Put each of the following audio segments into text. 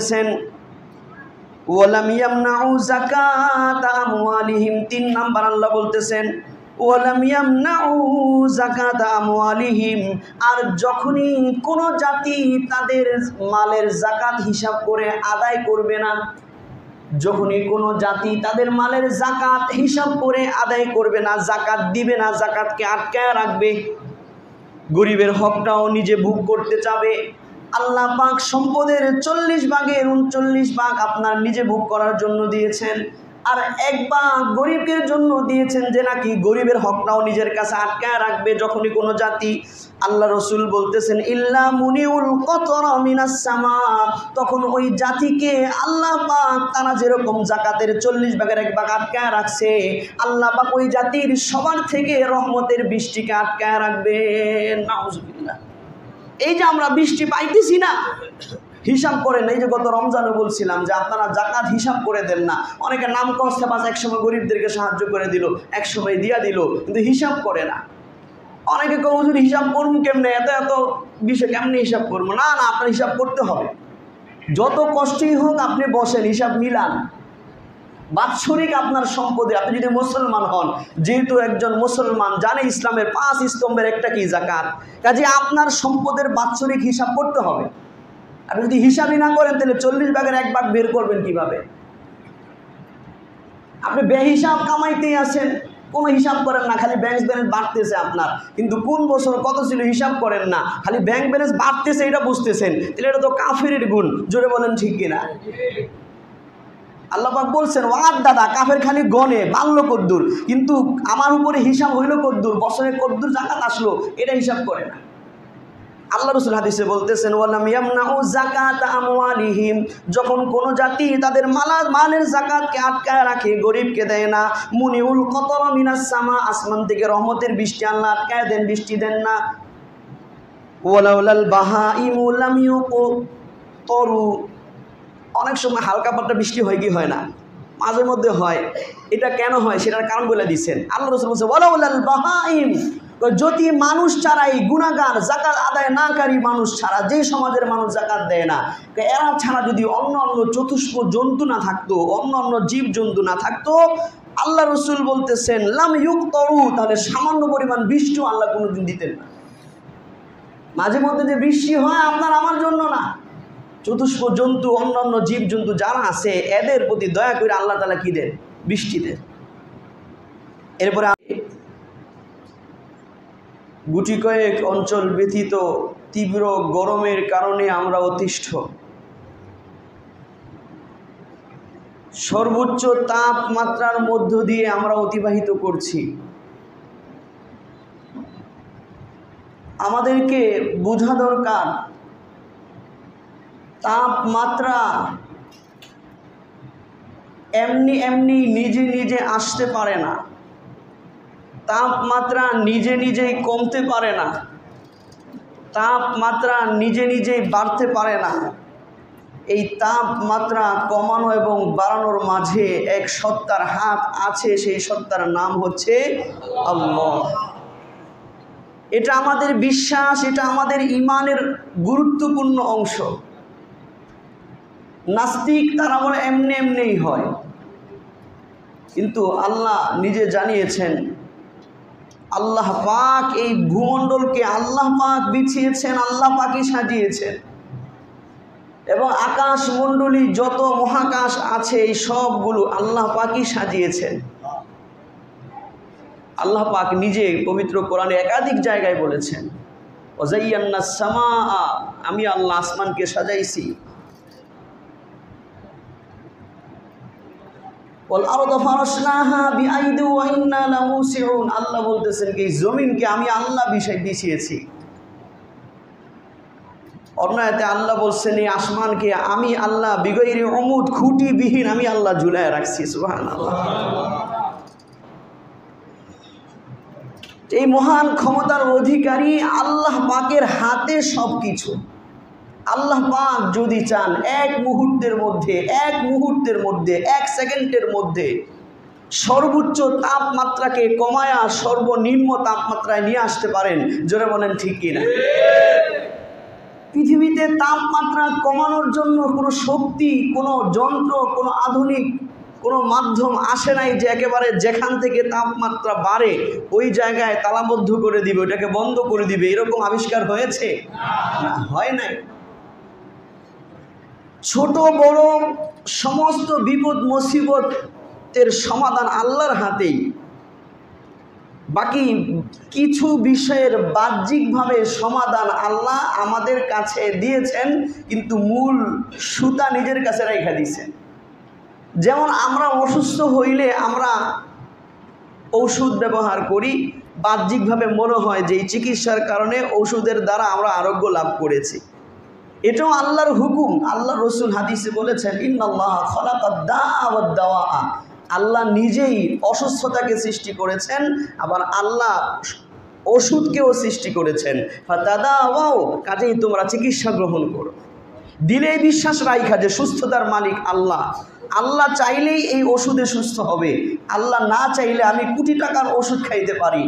বলতেছেন ওয়ালাম ইয়ামনাউ যাকাতা আমওয়ালিহিম, 3 নাম্বার আল্লাহ বলতেছেন ওয়ালাম ইয়ামনাউ যাকাতা আমওয়ালিহিম, আর যখনই কোন জাতি তাদের মালের যাকাত হিসাব করে আদায় করবে না, যখনই কোনো জাতি তাদের মালের যাকাত হিসাব করে আদায় করবে না, যাকাত দিবে না, যাকাতকে আটকায় রাখবে, গরিবের হকটাও নিজে ভোগ করতে চাবে, আল্লাহ পাক সম্পদের 40 ভাগের 39 ভাগ আপনার নিজে ভোগ করার জন্য দিয়েছেন, আর 1 ভাগ গরিবের জন্য দিয়েছেন যে নাকি গরিবের হকটাও নিজের কাছে আটকায় রাখবে যখনই কোনো জাতি। আল্লাহ রসুল বলতেছেন ইল্লা মুনিউল কতরা মিনাস সামা, তখন ওই জাতিকে আল্লাহ পাক তারা যেরকম যাকাতের 40 ভাগের 1 ভাগ আটকায় রাখছে, আল্লাহ পাক ওই জাতির সবার থেকে রহমতের বৃষ্টিকে আটকায় রাখবেন। নাউজুবিল্লাহ। এই যে আমরা বৃষ্টি পাইতেছি না, হিসাব করেন। এই যে গত রমজানে বলছিলাম যে আপনারা যাকাত হিসাব করে দেন না, অনেকে নাম কষ্টে পাস একসময় গরিবদেরকে সাহায্য করে দিল, একসময় দিয়া দিল, কিন্তু হিসাব করে না। অনেকে কেউ হুজুর হিসাব করবো কেমনে, এত এত বিষয় কেমনি হিসাব করবো? না না, আপনার হিসাব করতে হবে। যত কষ্টই হোক আপনি বসেন, হিসাব মিলান। বাৎসরিক আপনার সম্পদে আপনি যদি মুসলমান হন, যেহেতু একজন মুসলমান জানে ইসলামের 5 স্তম্ভের একটা কি যাকাত, কাজে আপনার সম্পদের বাৎসরিক হিসাব করতে হবে। আপনি যদি হিসাবই না করেন তাহলে 40 ভাগের 1 ভাগ বের করবেন কিভাবে? আপনি বেহিসাব কামাইতেই আছেন, কোনো হিসাব করেন না, খালি ব্যাংক ব্যালেন্স বাড়তেছে আপনার, কিন্তু কোন বছর কত ছিল হিসাব করেন না, খালি ব্যাংক ব্যালেন্স বাড়তেছে এটা বুঝতেছেন, তাহলে এটা তো কাফেরের গুণ। জোরে বলেন ঠিক কিনা? আল্লাহ পাক বলছেন ওয়াদ দাদা কাফের খালি গনে বাড়লো কদ্দুর, কিন্তু আমার উপরে হিসাব হইল কদ্দুর, বছরে কদ্দুর যাকাত আসলো, এটা হিসাব করে না। আল্লাহ রাসূল হাদিসে বলতেছেন ওয়ালাম ইয়ামনাউ যাকাতা আমওয়ালিহিম, যখন কোন জাতি তাদের মালের যাকাতকে আটকায় রাখে, গরিবকে দেয় না, মুনিউল কতরা মিনাস সামা, আসমান থেকে রহমতের বৃষ্টি আল্লাহ আটকায় দেন, বৃষ্টি দেন না। ওয়ালাউলাল বাহাইমু লাম ইউকতরু, অনেক সময় হালকা পাতলা বৃষ্টি হয় কি হয় না, মাঝে মধ্যে হয়। এটা কেন হয় সেটার কারণ বলে দিচ্ছেন আল্লাহ রাসূল বলছেন ওয়ালাউলাল বাহাইম, যদি মানুষ ছাড়া, এই গুনাহগার যাকাত আদায় নাকারী মানুষ ছাড়া, যে সমাজের মানুষ যাকাত দেয় না, এরা ছাড়া যদি অন্য অন্য চতুষ্প জন্তু না থাকতো, অন্য অন্য জীব জন্তু না থাকতো, আল্লাহ রসুল বলতেছেন লাম ইউকতরু, তাহলে সামান্য পরিমাণ বৃষ্টিও আল্লাহ কোনোদিন দিতেন না। মাঝে মধ্যে যে বৃষ্টি হয় আপনার আমার জন্য না, চতুষ্প জন্তু অন্য অন্য জীব জন্তু যারা আছে এদের প্রতি দয়া করে আল্লাহ তাআলা কি দেন? বৃষ্টি দেন। এরপরে গুটি কয়েক অঞ্চল ব্যতীত তীব্র গরমের কারণে আমরা অতিষ্ঠ, সর্বোচ্চ তাপমাত্রার মধ্য দিয়ে আমরা অতিবাহিত করছি। আমাদেরকে বোঝা দরকার তাপমাত্রা এমনি এমনি নিজে নিজে আসতে পারে না, তাপমাত্রা নিজে নিজেই কমতে পারে না, তাপমাত্রা নিজে নিজেই বাড়তে পারে না। এই তাপমাত্রা কমানো এবং বাড়ানোর মাঝে এক সত্তার হাত আছে, সেই সত্তার নাম হচ্ছে আল্লাহ। এটা আমাদের বিশ্বাস, এটা আমাদের ঈমানের গুরুত্বপূর্ণ অংশ। নাস্তিক তারা বলে এমনি এমনিই হয়, কিন্তু আল্লাহ নিজে জানিয়েছেন, আল্লাহ পাক এই ভূমণ্ডলকে আল্লাহ পাক বিছিয়েছেন, আল্লাহ পাকই সাজিয়েছেন, এবং আকাশ মণ্ডলী যত মহাকাশ আছে এই সবগুলো আল্লাহ পাকই সাজিয়েছেন। আল্লাহ পাক নিজে পবিত্র কোরআনে একাধিক জায়গায় বলেছেন ওয়াজাইয়ান্নাস সামাআ, আমি আল্লাহ আসমানকে সাজাইছি, ওয়াল আরদা ফারাশনাহা বিআইদি ওয়া ইন্না লামুসিউন, আল্লাহ বলতেছেন কি জমিনকে আমি আল্লাহ বিছিয়েছি। অন্য আয়াতে আল্লাহ বলছেন এই আসমানকে আমি আল্লাহ বিগৈরি উমুদ, খুঁটি বিহীন আমি আল্লাহ ঝুলায় রাখছি। সুবহানাল্লাহ। এই মহান ক্ষমতার অধিকারী আল্লাহ পাকের হাতে সবকিছু। আল্লাহ পাক যদি চান এক মুহূর্তের মধ্যে 1 সেকেন্ডের মধ্যে সর্বোচ্চ তাপমাত্রাকে কমায়া সর্বনিম্ন তাপমাত্রায় নিয়ে আসতে পারেন। জোরে বলেন ঠিক কিনা? পৃথিবী পৃথিবীতে তাপমাত্রা কমানোর জন্য কোনো শক্তি, কোনো যন্ত্র, কোনো আধুনিক কোনো মাধ্যম আসে নাই যে একেবারে যেখান থেকে তাপমাত্রা বাড়ে ওই জায়গায় তালাবদ্ধ করে দিবে, ওটাকে বন্ধ করে দিবে, এরকম আবিষ্কার হয়েছে? না, হয় নাই। ছোট বড় সমস্ত বিপদ মুসিবতের সমাধান আল্লাহর হাতেই। বাকি কিছু বিষয়ের বাহ্যিকভাবে সমাধান আল্লাহ আমাদের কাছে দিয়েছেন, কিন্তু মূল সুতা নিজের কাছে রেখে দিয়েছেন। যেমন আমরা অসুস্থ হইলে আমরা ঔষধ ব্যবহার করি, বাহ্যিকভাবে মনে হয় যে এই চিকিৎসার কারণে ওষুধের দ্বারা আমরা আরোগ্য লাভ করেছি। এটাও আল্লাহর হুকুম। আল্লাহ রসুল হাদিসে বলেছেন, ইন্নাল্লাহ খালাকাদ দাআ ওয়াদ দাওয়া, আল্লাহ নিজেই অসুস্থতাকে সৃষ্টি করেছেন, আবার আল্লাহ ওষুধকেও সৃষ্টি করেছেন। ফাতাদাওয়াও, কাজেই তোমরা চিকিৎসা গ্রহণ করো। দিলে বিশ্বাস রাইখা যে সুস্থতার মালিক আল্লাহ। আল্লাহ চাইলেই এই ওষুধে সুস্থ হবে, আল্লাহ না চাইলে আমি কোটি টাকার ওষুধ খাইতে পারি,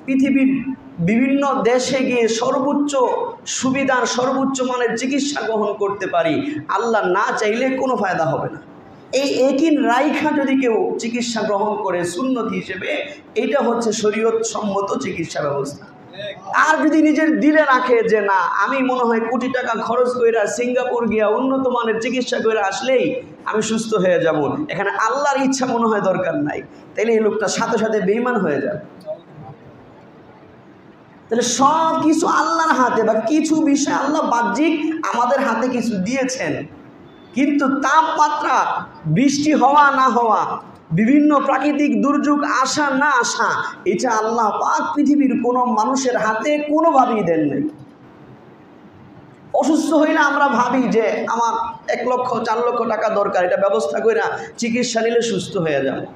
পৃথিবীর বিভিন্ন দেশে গিয়ে সর্বোচ্চ সুবিধার সর্বোচ্চ মানের চিকিৎসা গ্রহণ করতে পারি, আল্লাহ না চাইলে কোনো ফায়দা হবে না। এই একই রাইখা যদি কেউ চিকিৎসা গ্রহণ করে সুন্নত হিসেবে, এটা হচ্ছে শরীয়ত সম্মত চিকিৎসা ব্যবস্থা। আর যদি নিজের দিলে রাখে যে না, আমি মনে হয় কোটি টাকা খরচ কইরা সিঙ্গাপুর গিয়া উন্নত মানের চিকিৎসা করে আসলেই আমি সুস্থ হয়ে যাব, এখানে আল্লাহর ইচ্ছা মনে হয় দরকার নাই, তাইলে এই লোকটা সাথে সাথে বেঈমান হয়ে যাবে। তাহলে সব কিছু আল্লাহর হাতে, বা কিছু বিষয় আল্লাহ বাহ্যিক আমাদের হাতে কিছু দিয়েছেন, কিন্তু তাপমাত্রা, বৃষ্টি হওয়া না হওয়া, বিভিন্ন প্রাকৃতিক দুর্যোগ আসা না আসা, এটা আল্লাহ পাক পৃথিবীর কোনো মানুষের হাতে কোনোভাবেই দেন নাই। অসুস্থ হইলে আমরা ভাবি যে আমার 1 লক্ষ 4 লক্ষ টাকা দরকার, এটা ব্যবস্থা করে চিকিৎসা নিলে সুস্থ হয়ে যাবে।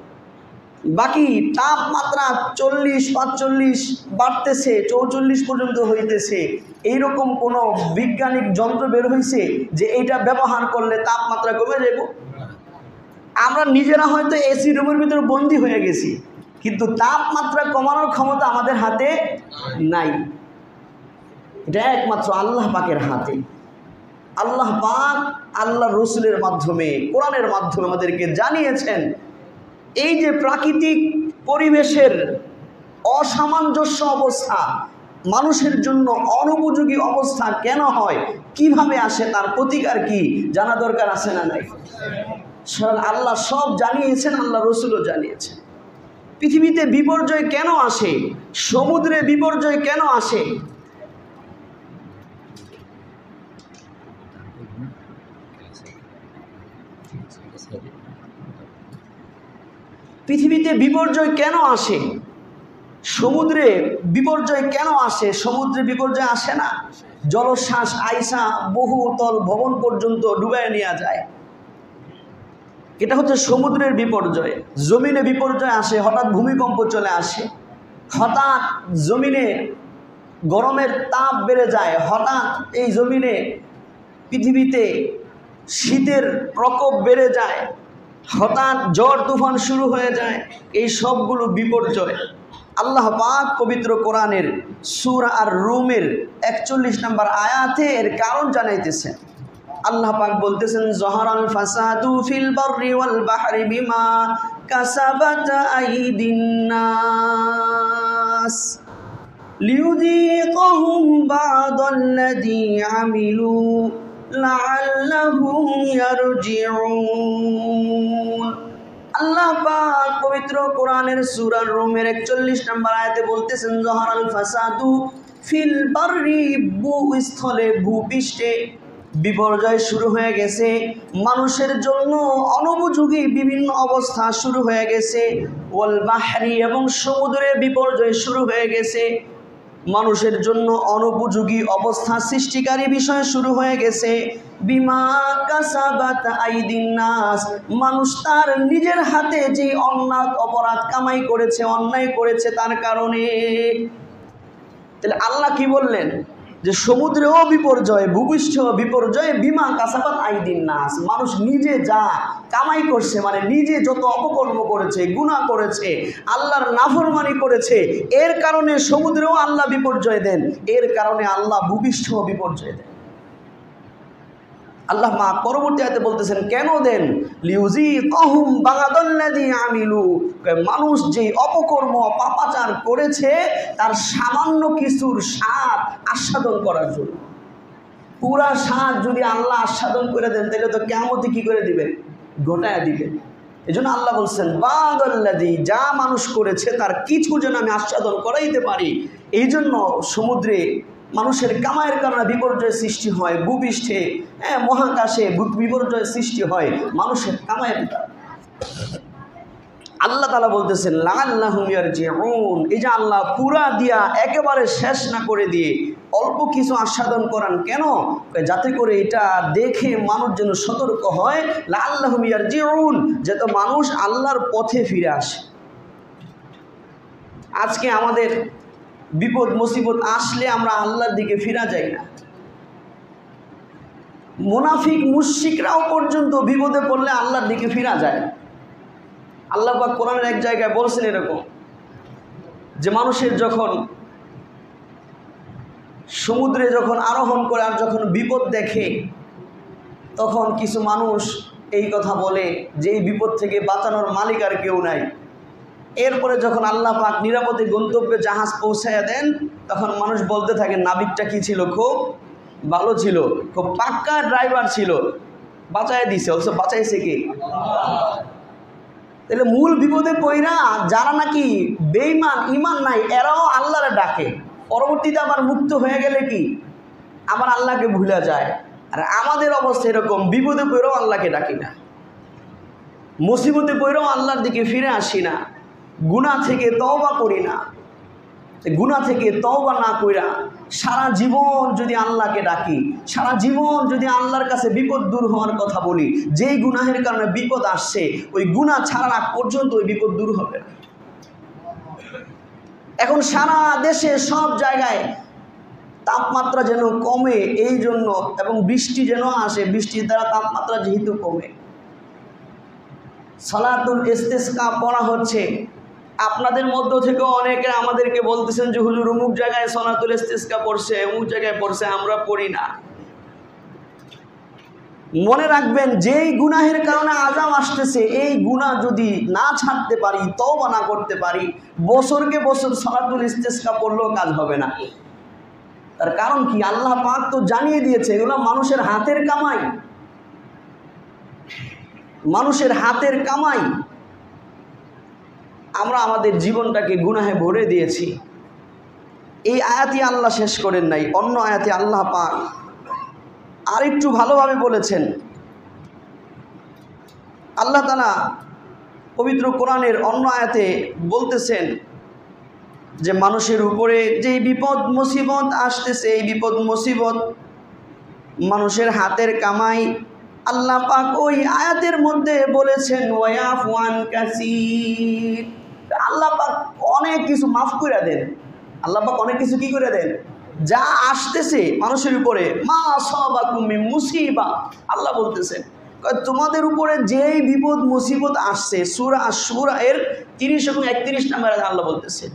বাকি তাপমাত্রা 40-45 বাড়তেছে, 44 পর্যন্ত হইতেছে, এইরকম কোনো বৈজ্ঞানিক যন্ত্র বের হয়েছে যে এইটা ব্যবহার করলে তাপমাত্রা কমে যাব? আমরা নিজেরা হয়তো এসি রুমের ভিতরে বন্দী হয়ে গেছি, কিন্তু তাপমাত্রা কমানোর ক্ষমতা আমাদের হাতে নাই। এটা একমাত্র আল্লাহ পাকের হাতে। আল্লাহ পাক আল্লাহ রসুলের মাধ্যমে, কোরআনের মাধ্যমে আমাদেরকে জানিয়েছেন এই যে প্রাকৃতিক পরিবেশের অসামঞ্জস্য অবস্থা, মানুষের জন্য অনুপযোগী অবস্থা কেন হয়, কিভাবে আসে, তার প্রতিকার কি জানা দরকার আছে না নাই? আল্লাহ সব জানিয়েছেন, আল্লাহ রসুলও জানিয়েছেন। পৃথিবীতে বিপর্যয় কেন আসে, সমুদ্রে বিপর্যয় কেন আসে, পৃথিবীতে বিপর্যয় কেন আসে, সমুদ্রে বিপর্যয় কেন আসে? সমুদ্রে বিপর্যয় আসে না, জলোচ্ছ্বাস আইসা বহুতল ভবন পর্যন্ত ডুবায় নেওয়া যায়, এটা হচ্ছে সমুদ্রের বিপর্যয়। জমিনে বিপর্যয় আসে, হঠাৎ ভূমিকম্প চলে আসে, হঠাৎ জমিনে গরমের তাপ বেড়ে যায়, হঠাৎ এই জমিনে পৃথিবীতে শীতের প্রকোপ বেড়ে যায়, হঠাৎ ঝড় তুফান শুরু হয়ে যায়, এই সবগুলো বিপর্যয়। আল্লাহ পাক পবিত্র কোরআনের সূরা আর রুমের 41 নম্বর আয়াতে এর কারণ জানাইতেছেন। আল্লাহ পাক বলতেছেন, যহারাল ফাসাদু ফিল বাররি ওয়াল বাহরি বিমা কাসাবাত আইদিন নাস লিয়ুযীকাহুম বা'দাল্লাযী আমিলু লাআল্লাহুম ইয়ারজিউন। আল্লাহ পাক পবিত্র কোরআনের সূরা রুমের 41 নম্বর আয়াতে বলতেছেন, যহারাল ফাসাদু ফিল বাররি, ভূস্থলে ভূপৃষ্ঠে বিপর্যয় শুরু হয়ে গেছে, মানুষের জন্য অনুপযোগী বিভিন্ন অবস্থা শুরু হয়ে গেছে, ওয়াল বাহরি, এবং সমুদ্রে বিপর্যয় শুরু হয়ে গেছে, মানুষের জন্য অনুপযোগী অবস্থা সৃষ্টিকারী বিষয় শুরু হয়ে গেছে। বিমা কাসাবাত আইদিন নাস, মানুষ তার নিজের হাতে যে অন্যায় অপরাধ কামাই করেছে, অন্যায় করেছে, তার কারণে। তাহলে আল্লাহ কি বললেন যে সমুদ্রেও বিপর্যয়, ভূপৃষ্ঠেও বিপর্যয়, বিমা কাসাবাত আইদিন নাস, মানুষ নিজে যা কামাই করছে, মানে নিজে যত অপকর্ম করেছে, গুনাহ করেছে, আল্লাহর নাফরমানি করেছে, এর কারণে সমুদ্রেও আল্লাহ বিপর্যয় দেন, এর কারণে আল্লাহ ভূপৃষ্ঠেও বিপর্যয় দেন। আল্লাহ মা পরবর্তী আয়াতে বলতেছেন কেন দেন, লিউযীকাহুম বাগাদাল্লাযী আমিলু, মানুষ যেই অপকর্ম পাপাচার করেছে তার সামান্য কিছুর স্বাদ আস্বাদন করার জন্য। পুরা স্বাদ যদি আল্লাহ আস্বাদন করে দেন তাহলে তো কিয়ামতে কি করে দিবেন, ঘটায়া দিবেন। এজন্য আল্লাহ বলছেন বাগাদাল্লাযী, যা মানুষ করেছে তার কিছু যেন আমি আস্বাদন করাইতে পারি। এই জন্য সমুদ্রে মানুষের কামাইয়ের কারণে বিপর্যয়ের সৃষ্টি হয়, ভূপৃষ্ঠে মহাকাশে বিপর্যয়ের সৃষ্টি হয় মানুষের কামাইয়ের কারণে। আল্লাহ তাআলা বলতেছেন লাআল্লাহুম ইয়ারজিউন, এই যে আল্লাহ পুরা দিয়া একেবারে শেষ না করে দিয়ে অল্প কিছু আস্বাদন করান কেন, যাতে করে এটা দেখে মানুষ যেন সতর্ক হয়। লাআল্লাহুম ইয়ারজিউন, যাতে মানুষ আল্লাহর পথে ফিরে আসে। আজকে আমাদের বিপদ মুসিবত আসলে আমরা আল্লাহর দিকে ফিরা যাই না। মুনাফিক মুশরিকরাও পর্যন্ত বিপদে পড়লে আল্লাহর দিকে ফিরা যায়। আল্লাহ পাক কোরআনের এক জায়গায় বলছেন এরকম, যে মানুষের যখন সমুদ্রে যখন আরোহণ করে আর যখন বিপদ দেখে তখন কিছু মানুষ এই কথা বলে যে এই বিপদ থেকে বাঁচানোর মালিক আর কেউ নাই। এরপরে যখন আল্লাহ পাক নিরাপদে গন্তব্যে জাহাজ পৌঁছাইয়া দেন তখন মানুষ বলতে থাকে নাবিকটা কি ছিল, খুব ভালো ছিল, খুব পাক্কা ড্রাইভার ছিল, বাঁচাই দিছে। অবশ্য বাঁচাইছে কি? তাহলে মূল বিপদে পইরা যারা নাকি বেঈমান, ঈমান নাই, এরাও আল্লাহরে ডাকে, পরবর্তীতে আবার মুক্ত হয়ে গেলে কি আবার আল্লাহকে ভুলে যায়। আর আমাদের অবস্থা এরকম, বিপদে পড়েও আল্লাহকে ডাকি না, মুসিবতে পড়েও আল্লাহর দিকে ফিরে আসি না, গুনাহ থেকে তওবা করি না। গুনাহ থেকে তওবা না কইরা সারা জীবন যদি আল্লাহকে ডাকি, সারা জীবন যদি আল্লাহর কাছে বিপদ দূর হওয়ার কথা বলি, যেই গুনাহের কারণে বিপদ আসছে ওই গুনাহ ছাড়ার আগ পর্যন্ত ওই বিপদ দূর হবে না। এখন সারা দেশে সব জায়গায় তাপমাত্রা যেন কমে এই জন্য, এবং বৃষ্টি যেন আসে, বৃষ্টির দ্বারা তাপমাত্রা যেহেতু কমে সালাতুল ইস্তিসকা পড়া হচ্ছে। আপনাদের মধ্য থেকে অনেকে আমাদেরকে বলতেছেন যে হুজুর অমুক জায়গায় সালাতুল ইস্তিসকা পড়ছে, অমুক জায়গায় পড়ছে, আমরা পড়ি না। মনে রাখবেন, যেই গুনাহের কারণে আযাব আসতেছে এই গুনাহ যদি না ছাড়তে পারি, তওবা না করতে পারি, বছরকে বছর সালাতুল ইস্তিসকা পড়লেও কাজ হবে না। তার কারণ কি? আল্লাহ পাক তো জানিয়ে দিয়েছে এগুলো মানুষের হাতের কামাই, মানুষের হাতের কামাই। আমরা আমাদের জীবনটাকে গুনাহে ভরে দিয়েছি। এই আয়াতই আল্লাহ শেষ করেন নাই, অন্য আয়াতে আল্লাহ পাক আরেকটু ভালোভাবে বলেছেন। আল্লাহ তাআলা পবিত্র কোরআনের অন্য আয়াতে বলতেছেন যে মানুষের উপরে যেই বিপদ মুসিবত আসতেছে এই বিপদ মুসিবত মানুষের হাতের কামাই। আল্লাহ পাক ওই আয়াতের মধ্যে বলেছেন ওয়ায়াফু আন কাসীর, আল্লাহ পাক অনেক কিছু মাফ করে দেন। আল্লাহ পাক অনেক কিছু কি করে দেন? যা আসতেছে মানুষের উপরে, মা আসাবাকুম মিন মুসিবা, আল্লাহ বলতেছেন তোমাদের উপরে যেই বিপদ মুসিবত আসছে, সূরা আশ-শুরা এর 30 এবং 31 নম্বরে আল্লাহ বলতেছেন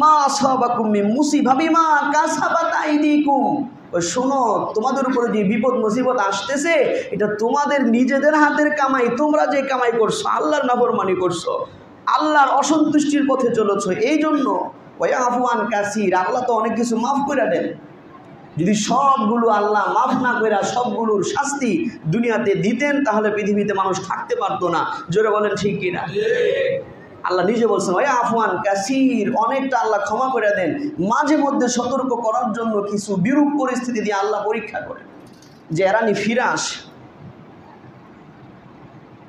মা আসাবাকুম মিন মুসিবা বিমা কাসাবাত আইদিকুম, শোনো তোমাদের উপরে যে বিপদ মুসিবত আসতেছে এটা তোমাদের নিজেদের হাতের কামাই। তোমরা যে কামাই করছো, আল্লাহর নাফরমানি করছো, আল্লাহর অসন্তুষ্টির পথে চলেছো, এই জন্য ওয়ায়াফু আন কাসীর, আল্লাহ তো অনেক কিছু মাফ করে দেন। যদি সবগুলো আল্লাহ মাফ না করে সবগুলোর শাস্তি দুনিয়াতে দিতেন তাহলে পৃথিবীতে মানুষ থাকতে পারতো না। জোরে বলেন ঠিক কিনা? আল্লাহ নিজে বলছেন ওয়ায়াফু আন কাসীর, অনেকটা আল্লাহ ক্ষমা করে দেন। মাঝে মধ্যে সতর্ক করার জন্য কিছু বিরূপ পরিস্থিতি দিয়ে আল্লাহ পরীক্ষা করেন যে এরানি ফিরে আসে।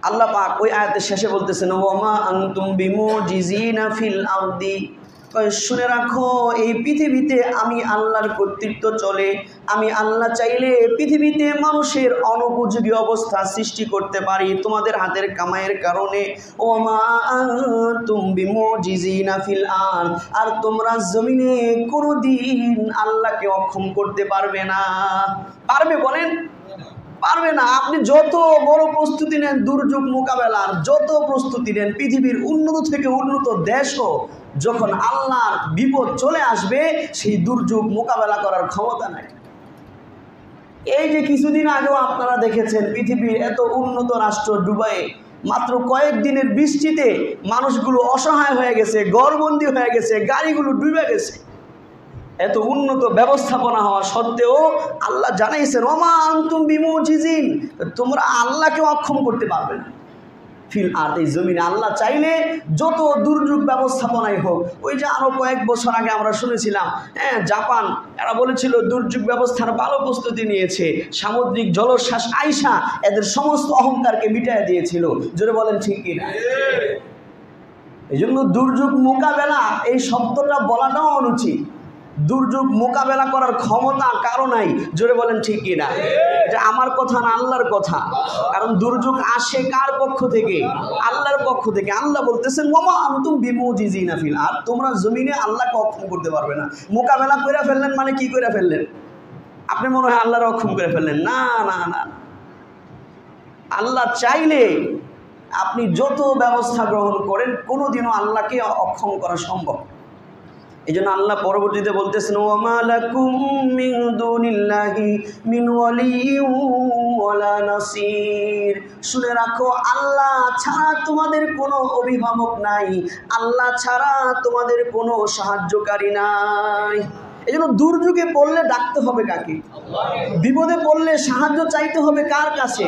আল্লাহ পাক ওই আয়াতের শেষে বলতেছেন ওয়ামা আনতুম বিমুজিজিনা ফিল আরদি, শুনে রাখো এই পৃথিবীতে আমি আল্লাহর কর্তৃত্ব চলে। আমি আল্লাহ চাইলে পৃথিবীতে মানুষের অনুপযোগী অবস্থা সৃষ্টি করতে পারি তোমাদের হাতের কামাইয়ের কারণে। ওমা আনতুম বিমুজিজিনা ফিল আরদ, আর তোমরা জমিনে কোনোদিন আল্লাহকে অক্ষম করতে পারবে না। পারবে বলেন? পারবে না। আপনি যত বড় প্রস্তুতি নেন দুর্যোগ মোকাবেলার, যত প্রস্তুতি নেন, পৃথিবীর উন্নত থেকে উন্নত দেশও যখন আল্লাহর বিপদ চলে আসবে সেই দুর্যোগ মোকাবেলা করার ক্ষমতা নাই। এই যে কিছুদিন আগেও আপনারা দেখেছেন পৃথিবীর এত উন্নত রাষ্ট্র দুবাইয়ে মাত্র কয়েকদিনের বৃষ্টিতে মানুষগুলো অসহায় হয়ে গেছে, ঘরবন্দি হয়ে গেছে, গাড়িগুলো ডুবে গেছে। এত উন্নত ব্যবস্থাপনা হওয়া সত্ত্বেও আল্লাহ জানাইছেন ওমা আনতুম বিমুজিজিন, তোমরা আল্লাহকে অক্ষম করতে পারবে না ফিল আরদ, এই জমিনে। আল্লাহ চাইলে যত দুর্যোগ ব্যবস্থাপনাই হোক, ওই যে আরো কয়েক বছর আগে আমরা শুনেছিলাম জাপান এরা বলেছিল দুর্যোগ ব্যবস্থার ভালো প্রস্তুতি নিয়েছে, সামুদ্রিক জলোচ্ছ্বাস আইসা এদের সমস্ত অহংকারকে মিটাইয়া দিয়েছিল। জোরে বলেন ঠিক কিনা? এই জন্য দুর্যোগ মোকাবেলা এই শব্দটা বলাটাও অনুচিত। দুর্যোগ মোকাবেলা করার ক্ষমতা কারো নাই। জোরে বলেন ঠিক কিনা? এটা আমার কথা না, আল্লাহর কথা। কারণ দুর্যোগ আসে কার পক্ষ থেকে? আল্লাহর পক্ষ থেকে। আল্লাহ বলতেছেন ওমা আনতুম বিমুজিজিনা ফিল আরদ, তোমরা জমিনে আল্লাহকে অক্ষম করতে পারবে না। মোকাবেলা করে ফেললেন মানে কি করে ফেললেন? আপনি মনে হয় আল্লাহর অক্ষম করে ফেললেন? না না না, আল্লাহ চাইলে আপনি যত ব্যবস্থা গ্রহণ করেন কোনোদিনও আল্লাহকে অক্ষম করা সম্ভব। এই জন্য আল্লাহ পরবর্তীতে বলতেছেন ওমা লাকুম মিন দুনিল্লাহি মিন ওয়ালিয়্যিন ওয়ালা নাসির, শুনে রাখো আল্লাহ ছাড়া তোমাদের কোনো অভিভাবক নাই, আল্লাহ ছাড়া তোমাদের কোনো সাহায্যকারী নাই। এই জন্য দুর্যোগে পড়লে ডাকতে হবে কাকে? বিপদে পড়লে সাহায্য চাইতে হবে কার কাছে?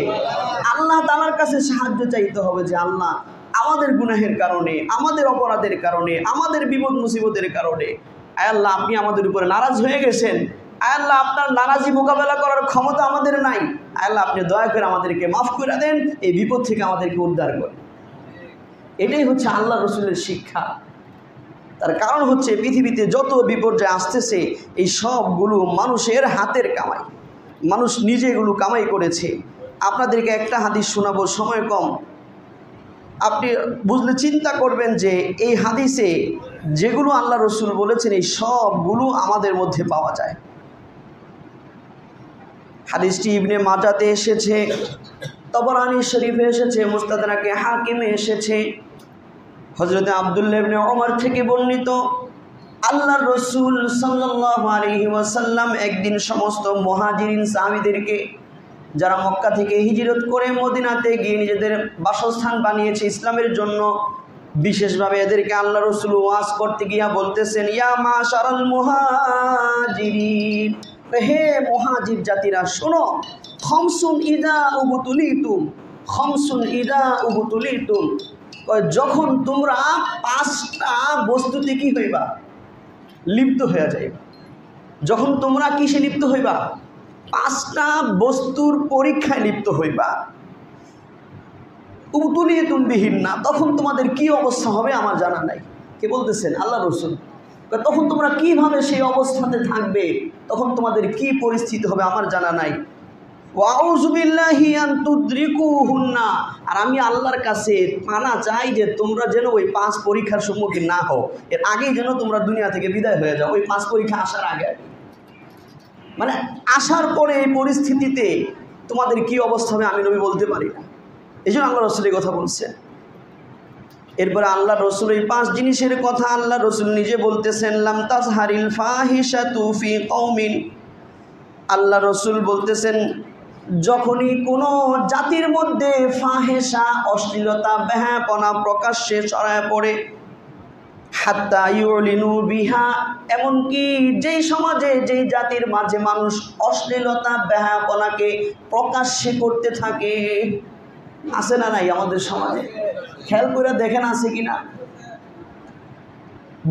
আল্লাহ তাআলার কাছে সাহায্য চাইতে হবে যে আল্লাহ আমাদের গুনাহের কারণে, আমাদের অপরাধের কারণে, আমাদের বিপদ মুসিবতের কারণে আয় আল্লাহ আপনি আমাদের উপরে নারাজ হয়ে গেছেন, আয় আল্লাহ আপনার নারাজি মোকাবেলা করার ক্ষমতা আমাদের নাই, আয় আল্লাহ আপনি দয়া করে আমাদেরকে মাফ করে দেন, এই বিপদ থেকে আমাদেরকে উদ্ধার করেন। এটাই হচ্ছে আল্লাহ রসুলের শিক্ষা। তার কারণ হচ্ছে পৃথিবীতে যত বিপর্যয় আসতেছে এই সবগুলো মানুষের হাতের কামাই, মানুষ নিজে এগুলো কামাই করেছে। আপনাদেরকে একটা হাদিস শোনাবো, সময় কম, আপনি বুঝলে চিন্তা করবেন যে এই হাদিসে যেগুলো আল্লাহ রসুল বলেছেন এই সবগুলো আমাদের মধ্যে পাওয়া যায়। হাদিসটি ইবনে মাজাতে এসেছে, তবরানী শরীফে এসেছে, মুস্তাদরাকে হাকিমে এসেছে। হযরত আব্দুল্লাহ ইবনে ওমর থেকে বর্ণিত, আল্লাহর রাসূল সাল্লাল্লাহু আলাইহি ওয়াসাল্লাম একদিন সমস্ত মুহাজিরিন সাহাবীদেরকে যারা মক্কা থেকে হিজরত করে মদিনাতে গিয়ে নিজেদের বাসস্থান বানিয়েছে ইসলামের জন্য, বিশেষভাবে এদেরকে আল্লাহ রাসূল ওয়াজ করতে গিয়া বলতেছেন ইয়া মাশারাল মুহাজিরিন, হে মুহাজির জাতিরা শোনো, খামসুন ইযা উবতুলিতুম, খামসুন ইযা উবতুলিতুম, যখন তোমরা পাঁচটা বস্তুতে কি হইবা? লিপ্ত হয়ে যাইবা। যখন তোমরা কিসে লিপ্ত হইবা? পাঁচটা বস্তুর পরীক্ষায় লিপ্ত হইবা। উবতুলিতুম বিহিন্না, তখন তোমাদের কি অবস্থা হবে আমার জানা নাই। কে বলতেছেন? আল্লাহ রাসূল। তখন তোমরা কিভাবে সেই অবস্থাতে থাকবে, তখন তোমাদের কি পরিস্থিতি হবে আমার জানা নাই। ওয়াউযু বিল্লাহি আন তুদরিকুহুন্না, আর আমি আল্লাহর কাছে পানা চাই যে তোমরা যেন ওই পাঁচ পরীক্ষার সম্মুখীন না হও, এর আগেই যেন তোমরা দুনিয়া থেকে বিদায় হয়ে যাও, ওই পাঁচ পরীক্ষা আসার আগে। মানে আসার পরে এই পরিস্থিতিতে তোমাদের কি অবস্থা হবে আমি নবী বলতে পারি না। এই জন্য আল্লাহ রসুল এই কথা বলছেন। এরপরে আল্লাহ রসুল এই পাঁচ জিনিসের কথা আল্লাহ রসুল নিজে বলতেছেন লাম তাজহারিল ফাহিশাতু ফি কওমিন, আল্লাহ রসুল বলতেছেন যখনই কোনো জাতির মধ্যে ফাহেসা, অশ্লীলতা, বেহায়াপনা প্রকাশ্যে ছড়ায় পড়ে, হাত্তা ইউলিনু বিহা, এমনকি যেই সমাজে যেই জাতির মাঝে মানুষ অশ্লীলতা বেহায়াপনাকে প্রকাশ্যে করতে থাকে, আছে না নাই আমাদের সমাজে? খেয়াল করে দেখেন আছে কিনা?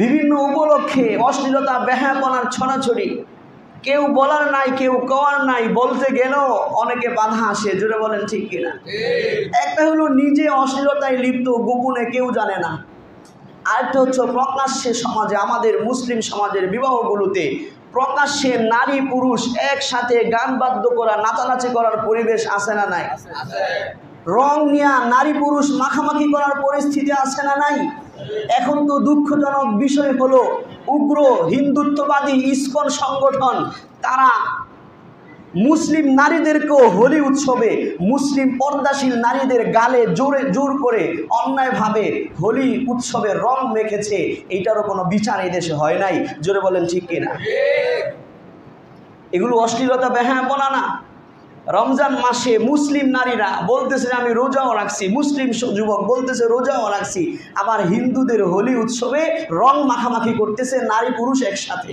বিভিন্ন উপলক্ষে অশ্লীলতা বেহায়াপনার ছড়াছড়ি, কেউ বলার নাই, কেউ কওয়ার নাই, বলতে গেলেও অনেকে বাধা আসে। জোরে বলেন ঠিক কিনা? একটা হলো নিজে অশ্লীলতায় লিপ্ত, গোপনে কেউ জানে না। আরেকটা হচ্ছে প্রকাশ্যে সমাজে, আমাদের মুসলিম সমাজের বিবাহগুলোতে প্রকাশ্যে নারী পুরুষ একসাথে গান বাদ্য করা, নাচানাচি করার পরিবেশ আছে না নাই? রং নিয়ে নারী পুরুষ মাখামাখি করার পরিস্থিতি আছে না নাই? এখন তো দুঃখজনক বিষয় হলো উগ্র হিন্দুত্ববাদী ইসকন সংগঠন তারা মুসলিম নারীদেরকেও হোলি উৎসবে মুসলিম পর্দাশীল নারীদের গালে জোর করে অন্যায়ভাবে হোলি উৎসবের রং মেখেছে। এইটারও কোনো বিচার এই দেশে হয় নাই। জোরে বলেন ঠিক কিনা? এগুলো অশ্লীলতা বেহায়াপনা না? রমজান মাসে মুসলিম নারীরা বলতেছে আমি রোজাও রাখছি, মুসলিম যুবক বলতেছে রোজাও রাখছি, আবার হিন্দুদের হোলি উৎসবে রং মাখামাখি করতেছে নারী পুরুষ একসাথে।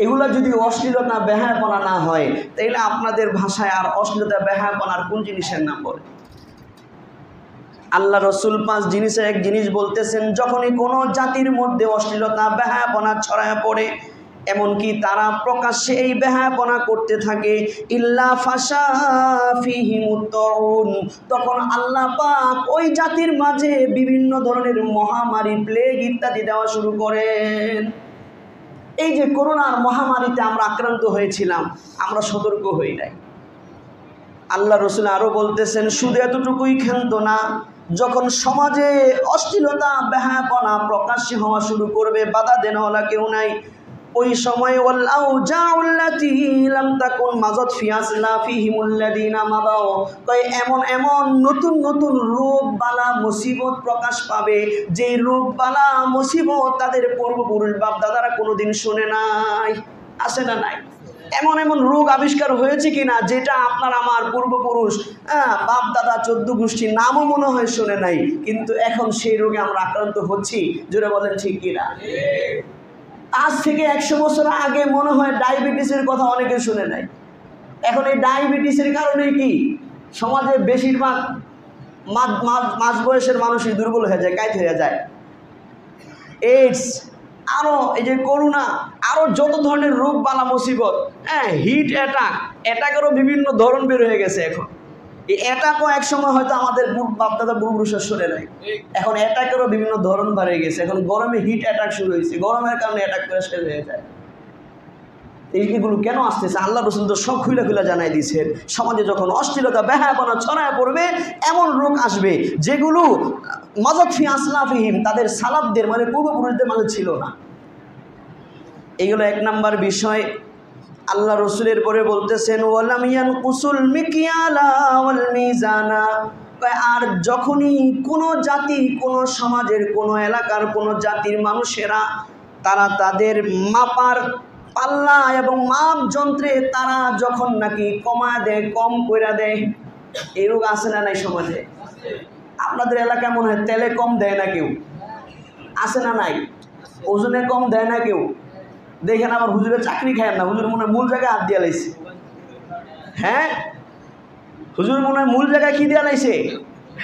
এগুলা যদি অশ্লীলতা বেহায়াপনা না হয় তাহলে আপনাদের ভাষায় আর অশ্লীলতা বেহায়াপনার কোন জিনিসের নাম বলে? আল্লাহ রসুল 5 জিনিসের এক জিনিস বলতেছেন, যখনই কোনো জাতির মধ্যে অশ্লীলতা বেহায়াপনা ছড়ায় পড়ে, এমনকি তারা প্রকাশ্যে এই বেহায়াপনা করতে থাকে, ইল্লা ফাশা ফিহিমুত তাউন, তখন আল্লাহ পাক ওই জাতির মাঝে বিভিন্ন ধরনের মহামারী, প্লেগ ইত্যাদি দেওয়া শুরু করেন। এই যে করোনার মহামারীতে আমরা আক্রান্ত হয়েছিলাম, আমরা সতর্ক হই নাই। আল্লাহ রসুল আরও বলতেছেন, শুধু এতটুকুই ক্ষান্ত না, যখন সমাজে অশ্লীলতা বেহায়াপনা প্রকাশ্যে হওয়া শুরু করবে, বাধা দেনওয়ালা কেউ নাই, ওই সময় এমন এমন নতুন নতুন রোগ বালা মুসিবত প্রকাশ পাবে, যে রোগ বালা মুসিবত তাদের পূর্বপুরুষ বাপ দাদারা কোনোদিন শুনে নাই। আসে না নাই? এমন এমন রোগ আবিষ্কার হয়েছে কিনা যেটা আপনার আমার পূর্বপুরুষ বাপ দাদা 14 গোষ্ঠীর নামও মনে হয় শুনে নাই, কিন্তু এখন সেই রোগে আমরা আক্রান্ত হচ্ছি। জোরে বলেন ঠিক কিনা? আজ থেকে 100 বছর আগে মনে হয় ডায়াবেটিসের কথা অনেকে শুনে নাই। এখন এই ডায়াবেটিসের কারণে কি সমাজে বেশিরভাগ মাঝ বয়সের মানুষই দুর্বল হয়ে যায়, কাইত হয়ে যায়। এইডস, আরও এই যে করোনা, আরও যত ধরনের রোগ বালা মুসিবত, হিট অ্যাটাকেরও বিভিন্ন ধরন বের হয়ে গেছে। এখন এই অ্যাটাকও একসময় হয়তো আমাদের বাপদাদা পূর্বপুরুষের শুনে নাই, এখন অ্যাটাকেরও বিভিন্ন ধরন বেড়ে গেছে। এখন গরমে হিট অ্যাটাক শুরু হয়েছে, গরমের কারণে অ্যাটাক করে শেষ হয়ে যায়। এইগুলো কেন আসতেছে? আল্লাহ রসুল তো সব খুলে খুলে জানাই দিয়েছেন, সমাজে যখন অশ্লীলতা বেহায়াপনা ছড়ায় পড়বে, এমন রোগ আসবে যেগুলো মাযাদ ফি আসলাফিহিম, তাদের সালাফদের মানে পূর্বপুরুষদের মাঝে ছিল না। এইগুলো 1 নাম্বার বিষয়। আল্লাহ রসুলের পরে বলতেছেন, ওয়ালাম ইয়ানকুসুল মিকিয়ালা ওয়াল মিজানা, আর যখনই কোনো জাতি, কোনো সমাজের, কোনো এলাকার, কোনো জাতির মানুষেরা তারা তাদের মাপার পাল্লা এবং মাপ যন্ত্রে তারা যখন নাকি কমায় দেয়, কম করে দেয়, এই রোগ আছে না নাই সমাজে? আপনাদের এলাকায় মনে হয় তেলে কম দেয় না কেউ? আছে না নাই? ওজনে কম দেয় না কেউ? দেখেন আবার হুজুরের চাকরি খায় না, হুজুর মনে হয় মূল জায়গায় হাত দিয়ে লাইছে। হ্যাঁ, হুজুর মনে হয় মূল জায়গায় কি দিয়ে লাইছে?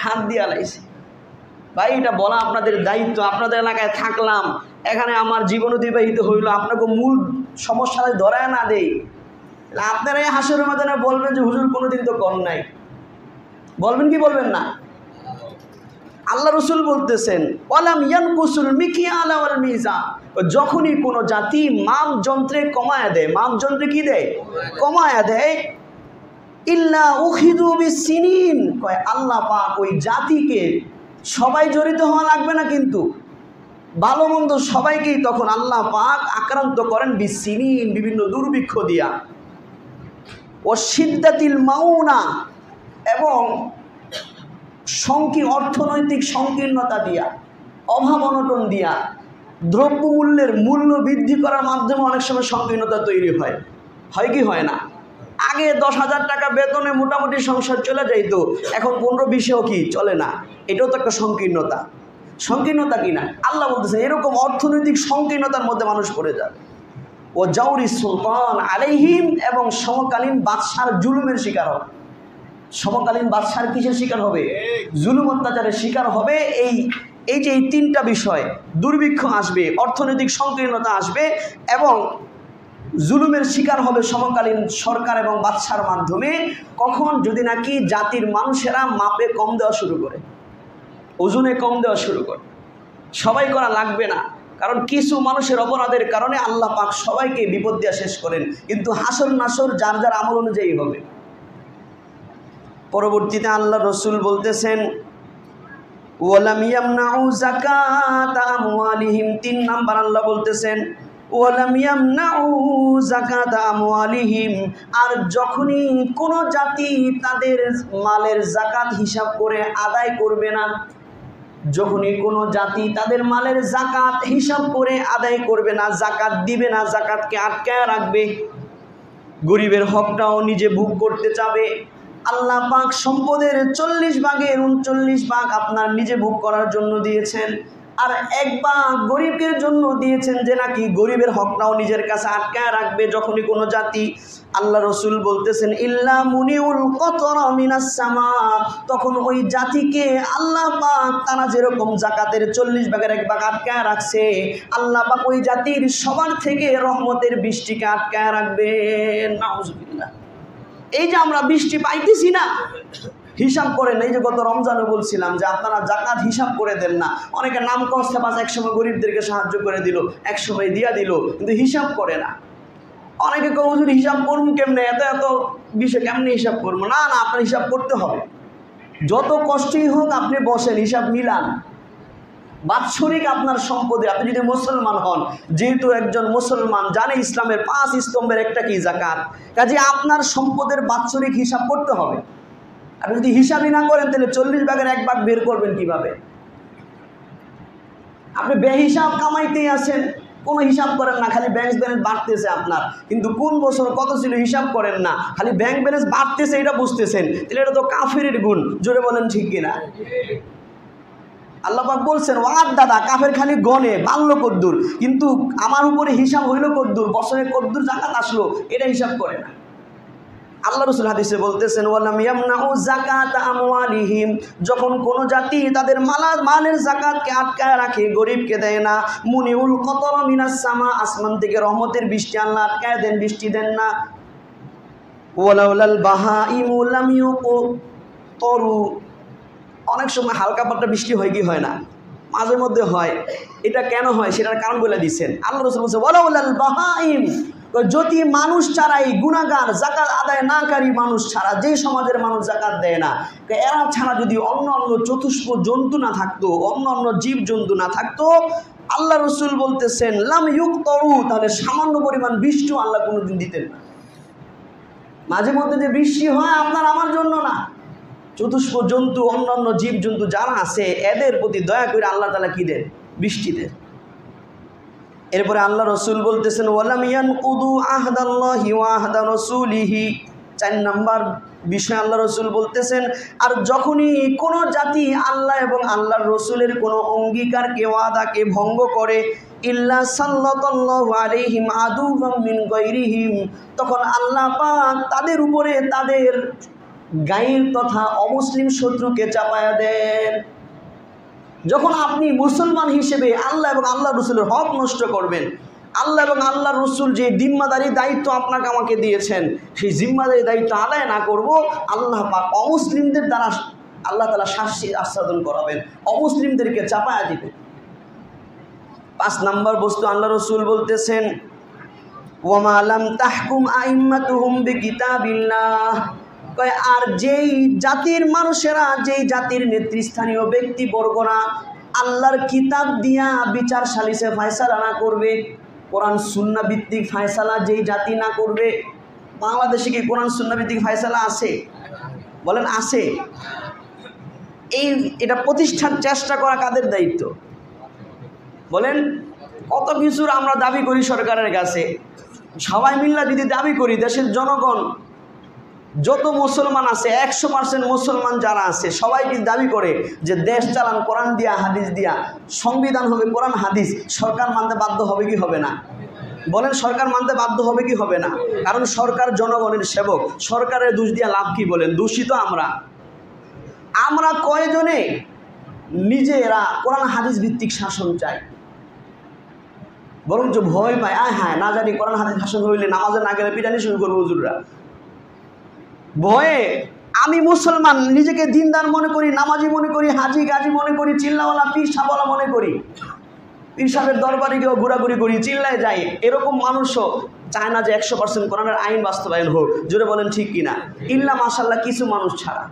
হাত দিয়ে লাইছে। ভাই, এটা বলা আপনাদের দায়িত্ব। আপনাদের এলাকায় থাকলাম, এখানে আমার জীবন অতিবাহিত হইল, আপনাকে মূল সমস্যাটা ধরায় না দেই, আপনারা এই হাসরের ময়দানে বলবেন যে হুজুর কোনোদিন তো কম নাই। বলবেন কি বলবেন না? আল্লাহ রসুল বলতেছেন, ওয়ালাম ইয়ানকুসুল মিকিয়ালা ওয়াল মিজান, যখনই কোনো জাতি মাপ যন্ত্রে কমায়া দেয়, মাপ যন্ত্রে কি দেয়? কমায়া দেয়, ইল্লা উখিযু বিসসিনিন, কয় আল্লাহ পাক ওই জাতিকে, সবাই জড়িত হওয়া লাগবে না কিন্তু, ভালো মন্দ সবাইকেই তখন আল্লাহ পাক আক্রান্ত করেন বিসসিনিন, বিভিন্ন দুর্ভিক্ষ দিয়া, ও শিদ্দাতিল মাউনা, এবং অর্থনৈতিক সংকীর্ণতা দিয়া, অভাব অনটন দিয়া, দ্রব্যমূল্যের মূল্য বৃদ্ধি করার মাধ্যমে অনেক সময় সংকীর্ণতা তৈরি হয়। হয় কি হয় না? আগে 10,000 টাকা বেতনে মোটামুটি সংসার চলে যাইতো, এখন 15-20-এও কি চলে না। এটাও তো একটা সংকীর্ণতা। সংকীর্ণতা কি না? আল্লাহ বলতেছে এরকম অর্থনৈতিক সংকীর্ণতার মধ্যে মানুষ পড়ে যাবে। ও জাউরি সুলতান আলাইহিম, এবং সমকালীন বাদশার জুলুমের শিকার হবে। সমকালীন বাদশার কিসের শিকার হবে? জুলুম অত্যাচারের শিকার হবে। এই যে এই 3টা বিষয়, দুর্ভিক্ষ আসবে, অর্থনৈতিক সংকীর্ণতা আসবে, এবং জুলুমের শিকার হবে সমকালীন সরকার এবং বাদশার মাধ্যমে। কখন? যদি নাকি জাতির মানুষেরা মাপে কম দেওয়া শুরু করে, ওজনে কম দেওয়া শুরু করে। সবাই করা লাগবে না, কারণ কিছু মানুষের অপরাধের কারণে আল্লাহ পাক সবাইকে বিপদ দেওয়া শেষ করেন, কিন্তু হাসর নাসর যার যার আমল অনুযায়ী হবে। পরবর্তীতে আল্লাহ রসুল বলতেছেন, ওয়ালাম ইয়ামনাউ যাকাত আমওয়ালিহিম, 3 নাম্বার আল্লাহ বলতেছেন, ওয়ালাম ইয়ামনাউ যাকাত আমওয়ালিহিম, আর যখনই কোনো জাতি তাদের মালের যাকাত হিসাব করে আদায় করবে না, যখনই কোনো জাতি তাদের মালের যাকাত হিসাব করে আদায় করবে না, যাকাত দিবে না, যাকাতকে আটকায় রাখবে, গরিবের হকটাও নিজে ভোগ করতে চাবে। আল্লাহ পাক সম্পদের 40 ভাগের 39 ভাগ আপনার নিজে ভোগ করার জন্য দিয়েছেন, আর 1 ভাগ গরিবের জন্য দিয়েছেন, যে নাকি গরিবের হকটাও নিজের কাছে আটকায় রাখবে। যখনই কোনো জাতি, আল্লাহ রসুল বলতেছেন ইল্লা মুনিউল কতরা মিনাস সামা, তখন ওই জাতিকে আল্লাহ পাক তারা যেরকম জাকাতের 40 ভাগের 1 ভাগ আটকায় রাখছে, আল্লাহ পাক ওই জাতির সবার থেকে রহমতের বৃষ্টিকে আটকায় রাখবেন। নাউজুবিল্লাহ। এই যে আমরা বৃষ্টি পাইতেছি না, হিসাব করেন। এই যে গত রমজানে বলছিলাম যে আপনারা জাকাত হিসাব করে দেন না। অনেকে নাম কষ্টে পাস, একসময় গরিবদেরকে সাহায্য করে দিল, একসময় দিয়া দিল, কিন্তু হিসাব করে না। অনেকে কেউ যদি হিসাব করুন কেমনে, এত এত বিষয় কেমনে হিসাব করবো? না না, আপনার হিসাব করতে হবে। যত কষ্টই হোক আপনি বসেন, হিসাব মিলান। বাৎসরিক আপনার সম্পদে, আপনি যদি মুসলমান হন, যেহেতু একজন মুসলমান জানে ইসলামের 5 স্তম্ভের একটা কি জাকাত, কাজে আপনার সম্পদের বাৎসরিক হিসাব করতে হবে। আপনি যদি হিসাবই না করেন তাহলে 40 ভাগের 1 ভাগ বের করবেন কিভাবে? আপনি বেহিসাব কামাইতেই আছেন, কোনো হিসাব করেন না, খালি ব্যাংক ব্যালেন্স বাড়তেছে আপনার, কিন্তু কোন বছর কত ছিল হিসাব করেন না, খালি ব্যাংক ব্যালেন্স বাড়তেছে এটা বুঝতেছেন, তাহলে এটা তো কাফেরের গুণ। জোরে বলেন ঠিক কিনা? আল্লাহ পাক বলছেন ওয়াদ দাদা, কাফের খালি গনে বাংলো কদ্দুর, কিন্তু আমার উপরে হিসাব হইল কদ্দুর, বছরে কদ্দুর জাকাত আসলো, এটা হিসাব করে না। আল্লাহ রাসূল হাদিসে বলতেছেন ওয়ালাম ইয়ামনাউ যাকাতা আমওয়ালিহিম, যখন কোন জাতি তাদের মালের যাকাতকে আটকায় রাখে, গরিবকে দেয় না, মুনিউল কতরা মিনাস সামা, আসমান থেকে রহমতের বৃষ্টি আল্লাহ আটকায় দেন, বৃষ্টি দেন না। ওয়ালাউলাল বাহাইমু লাম ইউকতরু, অনেক সময় হালকা পাতলা বৃষ্টি হয় কি হয় না, মাঝে মধ্যে হয়। এটা কেন হয় সেটার কারণ বলে দিচ্ছেন আল্লাহ রাসূল বলছেন ওয়ালাউলাল বাহাইম, যদি মানুষ ছাড়াই গুনাহগার, জাকাত আদায় নাকারী মানুষ ছাড়া, যে সমাজের মানুষ জাকাত দেয় না, এরা ছাড়া যদি অন্য অন্য চতুষ্প জন্তু না থাকতো, অন্য অন্য জীব জন্তু না থাকতো, আল্লাহ রসুল বলতেছেন লাম ইউকতরু, তাহলে সামান্য পরিমাণ বৃষ্টিও আল্লাহ কোনোদিন দিতেন না। মাঝে মধ্যে যে বৃষ্টি হয় আপনার আমার জন্য না, চতুষ্প জন্তু অন্যান্য জীব জন্তু যারা আছে এদের প্রতি দয়া করে আল্লাহ তাআলা কি দেন? বৃষ্টি দেন। এরপরে আল্লাহ রসুল বলতেছেন ওয়ালাম ইয়ানকুদু আহদাল্লাহি ওয়া আহদা রাসূলিহি, 4 নাম্বার বিষয় আল্লাহ রসুল বলতেছেন, আর যখনই কোনো জাতি আল্লাহ এবং আল্লাহর রসুলের কোনো অঙ্গীকারকে, ওয়াদাকে ভঙ্গ করে, ইল্লা সাল্লাল্লাহু আলাইহিম আদুওয়াম মিন গায়রিহিম, তখন আল্লাহ পাক তাদের উপরে তাদের গায়ের তথা অমুসলিম শত্রুকে চাপায়া দেন। যখন আপনি মুসলমান হিসেবে আল্লাহ এবং আল্লাহ রসুলের হক নষ্ট করবেন, আল্লাহ এবং আল্লাহ রসুল যে জিম্মাদারি দায়িত্ব আপনাকে আমাকে দিয়েছেন, সেই জিম্মাদারি দায়িত্ব আদায় না করব, আল্লাহ পাক অমুসলিমদের দ্বারা আল্লাহ তাআলা শাস্তি আস্বাদন করাবেন, অমুসলিমদেরকে চাপায়া দিবেন। 5 নাম্বার বস্তু আল্লাহ রসুল বলতেছেন ওয়ামা লাম তাহকুম আইম্মাতুহুম বিকিতাবিল্লাহ, আর যেই জাতির মানুষেরা, যেই জাতির নেতৃস্থানীয় ব্যক্তিবর্গরা আল্লাহর কিতাব দিয়া বিচার সালিসে ফায়সালা না করবে, কোরআন সুন্নাহ ভিত্তিক ফায়সালা যেই জাতি না করবে। বাংলাদেশে কি কোরআন সুন্নাহ ভিত্তিক ফায়সালা আছে? বলেন আছে? এটা প্রতিষ্ঠার চেষ্টা করা কাদের দায়িত্ব? বলেন। কত কিছুর আমরা দাবি করি সরকারের কাছে, সবাই মিল্লা যদি দাবি করি, দেশের জনগণ যত মুসলমান আছে 100% মুসলমান যারা আছে সবাই কিন্তু দাবি করে যে দেশ চালান কোরআন দিয়া, হাদিস দিয়া, সংবিধান হবে কোরআন হাদিস, সরকার মানতে বাধ্য হবে কি হবে না? বলেন সরকার মানতে বাধ্য হবে কি হবে না? কারণ সরকার জনগণের সেবক, সরকারের দোষ দিয়া লাভ কি? বলেন দূষিত আমরা কয়জনে নিজেরা কোরআন হাদিস ভিত্তিক শাসন চাই, বরঞ্চ ভয় পায়, হ্যাঁ না জানি কোরআন হাদিস শাসন হইলে নামাজে না গেলে পিটানি শুরু করবো হুজুররা। ভয়ে আমি মুসলমান, নিজেকে দিনদার মনে করি, নামাজি মনে করি, হাজি গাজি মনে করি, চিল্লাওয়ালা পীর সাহওয়ালা মনে করি, পীর সাহেবের দরবারে গিয়েও ঘোরাঘুরি করি, চিল্লায় যাই, এরকম মানুষও চায় না যে 100% কোরআনের আইন বাস্তবায়ন হোক। জোরে বলেন ঠিক কিনা? ইল্লা মাশাআল্লাহ কিছু মানুষ ছাড়া।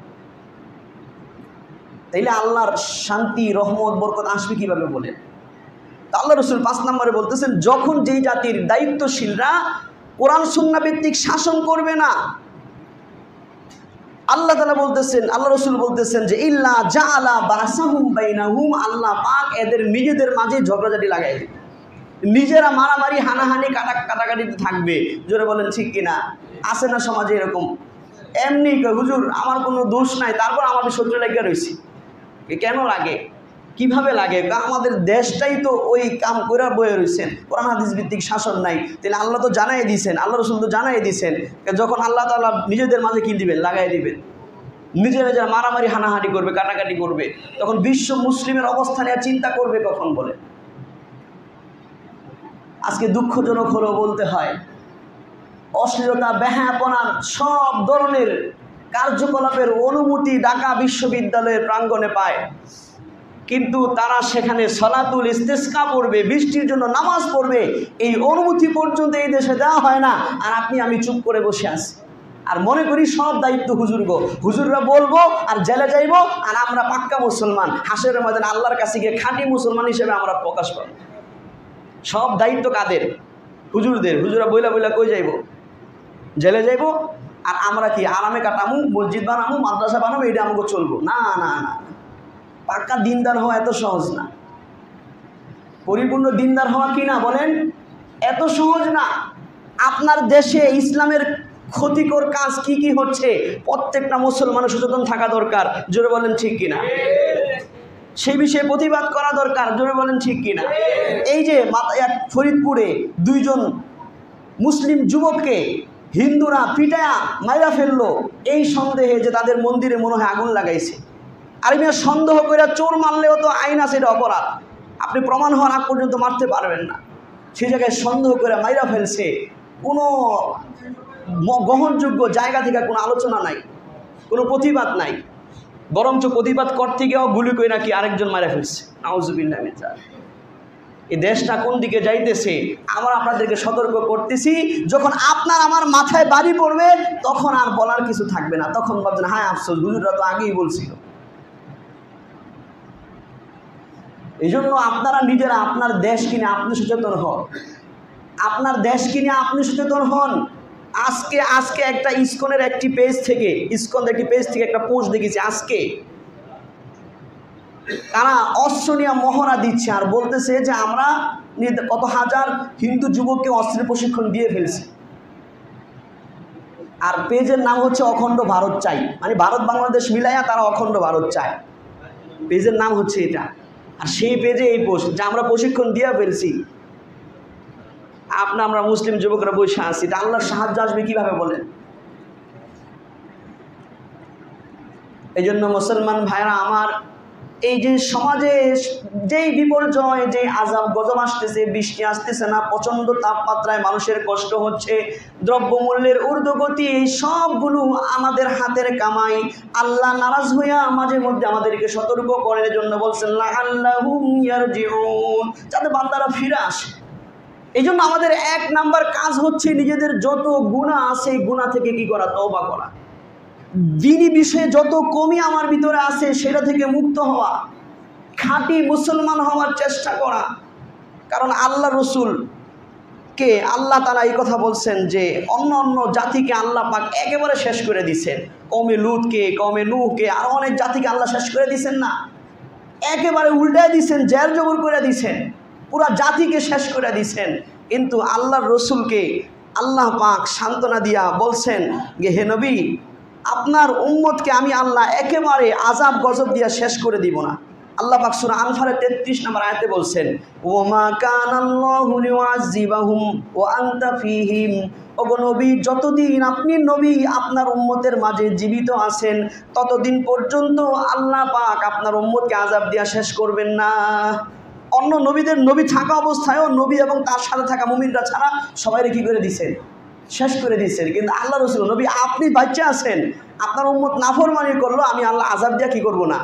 তাইলে আল্লাহর শান্তি, রহমত, বরকত আসবে কিভাবে বলেন? আল্লাহ রসুল 5 নম্বরে বলতেছেন যখন যেই জাতির দায়িত্বশীলরা কোরআন সুন্নাহ ভিত্তিক শাসন করবে না, আল্লাহ তাআলা বলতেছেন, আল্লাহ রসুল বলতেছেন যে ইল্লা জাআলা বাসাহুম বাইনাহুম, আল্লাহ পাক এদের নিজেদের মাঝে ঝগড়াঝাটি লাগাই দেবে, নিজেরা মারামারি হানাহানি কাটাকাটিতে থাকবে। জোরে বলেন ঠিক কিনা? আছে না সমাজে এরকম? এমনি হুজুর আমার কোনো দোষ নাই, তারপর আমাদের শত্রু লাগিয়ে রয়েছি। কেন লাগে? কিভাবে লাগে? আমাদের দেশটাই তো ওই কাম করে বয়ে রয়েছেন, কোরআন হাদিস ভিত্তিক শাসন নাই। তাহলে আল্লাহ তো জানাই দিয়েছেন, আল্লাহ রসুল তো জানাই দিয়েছেন, যখন আল্লাহ তাআলা নিজেদের মাঝে কি দিবেন, লাগাই দিবেন, নিজেরা যারা মারামারি হানাহানি করবে, কাটাকাটি করবে, তখন বিশ্ব মুসলিমের অবস্থা নিয়ে চিন্তা করবে কখন বলে? আজকে দুঃখজনক হলো বলতে হয়, অশ্লীলতা, বেহায়াপনার সব ধরনের কার্যকলাপের অনুমতি ঢাকা বিশ্ববিদ্যালয়ের প্রাঙ্গণে পায়, কিন্তু তারা সেখানে সালাতুল ইস্তিসকা পড়বে, বৃষ্টির জন্য নামাজ পড়বে, এই অনুমতি পর্যন্ত এই দেশে দেওয়া হয় না। আর আপনি আমি চুপ করে বসে আছি আর মনে করি সব দায়িত্ব হুজুররা বলবো আর জেলে যাইবো, আর আমরা পাক্কা মুসলমান, হাসরের ময়দানে আল্লাহর কাছে গিয়ে খাঁটি মুসলমান হিসেবে আমরা প্রকাশ পাব। সব দায়িত্ব কাদের? হুজুরদের। হুজুরা বইলা বইলা কই যাইব? জেলে যাইব। আর আমরা কি আরামে কাটামু, মসজিদ বানামু, মাদ্রাসা বানাবো, এটা আমাকে চলবো না। না না, পাক্কা দিনদার হওয়া এত সহজ না। পরিপূর্ণ দিনদার হওয়া কি না বলেন? এত সহজ না। আপনার দেশে ইসলামের ক্ষতিকর কাজ কি কি হচ্ছে প্রত্যেকটা মুসলমানের সচেতন থাকা দরকার, জোরে বলেন ঠিক কিনা? সেই বিষয়ে প্রতিবাদ করা দরকার, জোরে বলেন ঠিক কিনা? এই যে ফরিদপুরে 2 জন মুসলিম যুবককে হিন্দুরা পিটায়া মাইরা ফেললো এই সন্দেহে যে তাদের মন্দিরে মনে হয় আগুন লাগাইছে। আর আমি সন্দেহ করে চোর মারলেও তো আইন আছে, এটা অপরাধ, আপনি প্রমাণ হওয়ার আগ পর্যন্ত মারতে পারবেন না। সেই জায়গায় সন্দেহ করে মাইরা ফেলছে, কোনো গ্রহণযোগ্য জায়গা থেকে কোনো আলোচনা নাই, কোনো প্রতিবাদ নাই, বরঞ্চ প্রতিবাদ করতে গিয়েও গুলি করে নাকি আরেকজন মারা ফেলছে। নাউজুবিল্লাহ। এই দেশটা কোন দিকে যাইতেছে আমরা আপনাদেরকে সতর্ক করতেছি। যখন আপনার আমার মাথায় বাড়ি পড়বে তখন আর বলার কিছু থাকবে না, তখন ভাবছেন হায় আফসোস, হুজুররা তো আগেই বলছিল। এই জন্য আপনারা নিজেরা আপনার দেশ কিনে আপনি সচেতন হন, আপনার দেশ কিনে আপনি সচেতন হন। আজকে একটা ইসকনের একটি পেজ থেকে একটা পোস্ট দেখেছি। আজকে তারা অস্ত্র নিয়ে মহড়া দিচ্ছে আর বলতেছে যে আমরা কত হাজার হিন্দু যুবককে অস্ত্রের প্রশিক্ষণ দিয়ে ফেলছি। আর পেজের নাম হচ্ছে অখণ্ড ভারত চাই, মানে ভারত বাংলাদেশ মিলাইয়া তারা অখণ্ড ভারত চায়, পেজের নাম হচ্ছে এটা। আর সেই পেজে এই পোস্ট যে আমরা প্রশিক্ষণ দিয়ে ফেলছি, আমরা মুসলিম যুবকরা বসে আছি, তা আল্লাহর সাহায্য আসবে কিভাবে বলেন? এই জন্য মুসলমান ভাইরা আমার, এই যে সমাজে যেই বিপর্যয়, যেই আযাব গজব আসতেছে, বৃষ্টি আসতেছে না, প্রচণ্ড তাপমাত্রায় মানুষের কষ্ট হচ্ছে, দ্রব্যমূল্যের ঊর্ধ্বগতি, এই সবগুলো আমাদের হাতের কামাই। আল্লাহ নারাজ হইয়া মাঝে মধ্যে আমাদেরকে সতর্ক করার জন্য বলছেন লাআল্লাহুম ইয়ারজিউন, যাতে বান্দারা ফিরে আসে। এই জন্য আমাদের 1 নাম্বার কাজ হচ্ছে নিজেদের যত গুনাহ আছে এই গুনাহ থেকে কি করা? তওবা করা। দ্বীনি বিষয়ে যত কমি আমার ভিতরে আছে সেটা থেকে মুক্ত হওয়া, খাঁটি মুসলমান হওয়ার চেষ্টা করা। কারণ আল্লাহ রসুলকে আল্লাহ তাআলা এই কথা বলছেন যে অন্য জাতিকে আল্লাহ পাক একেবারে শেষ করে দিয়েছেন। কওমে লুতকে, কওমে নূহকে, আরও অনেক জাতিকে আল্লাহ শেষ করে দিয়েছেন না, একেবারে উল্টায় দিয়েছেন, জের জবর করে দিয়েছেন, পুরা জাতিকে শেষ করে দিয়েছেন। কিন্তু আল্লাহর রসুলকে আল্লাহ পাক সান্ত্বনা দিয়া বলছেন যে হে নবী, আপনার উম্মতকে আমি আল্লাহ একেবারে আযাব গজব দিয়া শেষ করে দিব না। আল্লাহ পাক সূরা আনফালের 33 নম্বর আয়াতে বলছেন ওমা কানাল্লাহু লিউআযিবাহুম ওয়া আনতা ফীহিম, ওগো নবী, যতদিন আপনি নবী আপনার উম্মতের মাঝে জীবিত আছেন ততদিন পর্যন্ত আল্লাহ পাক আপনার উম্মতকে আযাব দিয়া শেষ করবেন না। অন্য নবীদের নবী থাকা অবস্থায়ও নবী এবং তার সাথে থাকা মুমিনরা ছাড়া সবাইকে কি করে দিয়েছেন? শেষ করে দিয়েছেন। কিন্তু আল্লাহ রসুল নবী আপনি বাচ্চা আছেন, আপনার উম্মত নাফরমানি করলো, আমি আল্লাহ আযাব দিয়া কি করব না?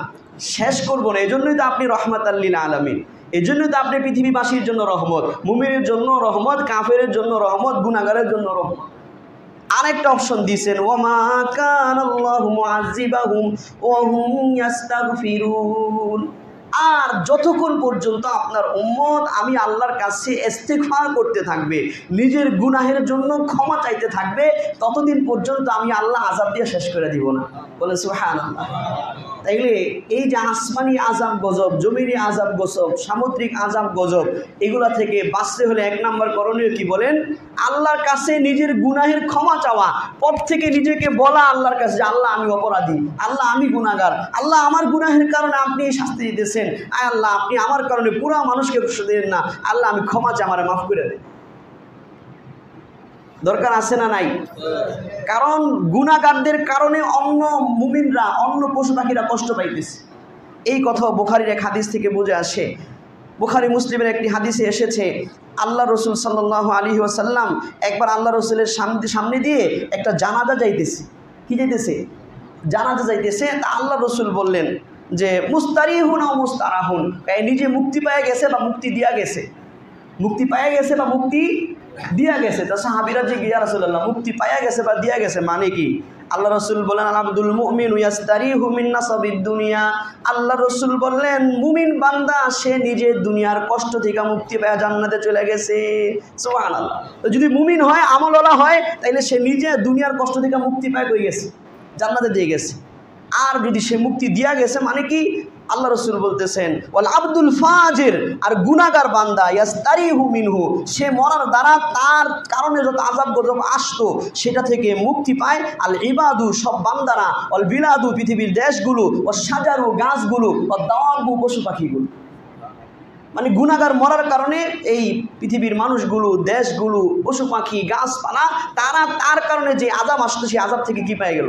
শেষ করব না। এই জন্যই তো আপনি রাহমাতাল লিল আলামিন, এই জন্যই তো আপনি পৃথিবীবাসীর জন্য রহমত, মুমিনের জন্য রহমত, কাফেরের জন্য রহমত, গুনাহগারের জন্য রহমত। আরেকটা অপশন দিয়েছেন ওয়ামা কানাল্লাহু মুআযিবাহুম ওয়া হুম ইস্তাগফিরুন, আর যতক্ষণ পর্যন্ত আপনার উম্মত আমি আল্লাহর কাছে ইস্তিগফার করতে থাকবে, নিজের গুনাহের জন্য ক্ষমা চাইতে থাকবে, ততদিন পর্যন্ত আমি আল্লাহ আযাব দিয়ে শেষ করে দিব না। বলে সুবহানাল্লাহ। তাইলে এই যে আসমানি আযাব গজব, জমিনি আযাব গজব, সামুদ্রিক আযাব গজব, এগুলা থেকে বাঁচতে হলে 1 নম্বর করণীয় কি বলেন? আল্লাহর কাছে নিজের গুনাহের ক্ষমা চাওয়া, পর থেকে নিজেকে বলা আল্লাহর কাছে যে আল্লাহ আমি অপরাধী, আল্লাহ আমি গুনাহগার, আল্লাহ আমার গুনাহের কারণে আপনি এই শাস্তি দিতেছেন, আয় আল্লাহ আপনি আমার কারণে পুরো মানুষকে কষ্ট দেন না, আল্লাহ আমি ক্ষমা চাই, আমারে মাফ করে দেন। দরকার আছে না নাই? কারণ গুনাহগারদের কারণে অন্য মুমিনরা, অন্য পশু পাখিরা কষ্ট পাইতেছে। এই কথাও বুখারীর এক হাদিস থেকে বুঝে আসে। বুখারী মুসলিমের একটি হাদিসে এসেছে, আল্লাহ রসুল সাল্লাল্লাহু আলাইহি ওয়াসাল্লাম একবার আল্লাহ রসুলের সামনে দিয়ে একটা জানাজা যাইতেছে। কি যাইতেছে? জানাজা যাইতেছে। তা আল্লাহ রসুল বললেন যে মুস্তারিহুন ও মুস্তারাহুন, নিজে মুক্তি পেয়ে গেছে বা মুক্তি দিয়া গেছে, মুক্তি পাইয়া গেছে বা মুক্তি দিয়া গেছে। তা সাহাবীরা যে ইয়া রাসূলুল্লাহ মুক্তি পাইয়া গেছে বা দিয়া গেছে মানে কি? আল্লাহ রসুল বলেন আল আব্দুল মুমিন ইয়াস্তারিহু মিন নাসাবিদ দুনিয়া। আল্লাহ রসুল বললেন মুমিন বান্দা সে নিজের দুনিয়ার কষ্ট থেকে মুক্তি পাইয়া জান্নাতে চলে গেছে। সুবহানাল্লাহ। তো যদি মুমিন হয়, আমলওয়ালা হয়, তাইলে সে নিজে দুনিয়ার কষ্ট থেকে মুক্তি পায় কই গেছে? জান্নাতে দিয়ে গেছে। আর যদি সে মুক্তি দিয়া গেছে মানে কি? আল্লাহ রসুল বলতেছেন ওয়াল আব্দুল ফাজির, আর গুনাহগার বান্দা ইয়াস্তারিহু মিনহু, সে মরার দ্বারা তার কারণে যত আযাব গজব আসতো সেটা থেকে মুক্তি পায়। আল ইবাদু, সব বান্দারা, অল বিলাদু, পৃথিবীর দেশগুলো, ও সাজারু, গাছগুলো, ও দাওয়াবু, পশু পাখিগুলো। মানে গুনাহগার মরার কারণে এই পৃথিবীর মানুষগুলো, দেশগুলো, পশু পাখি, গাছপালা, তারা তার কারণে যে আযাব আসতো সেই আযাব থেকে কি পেয়ে গেল?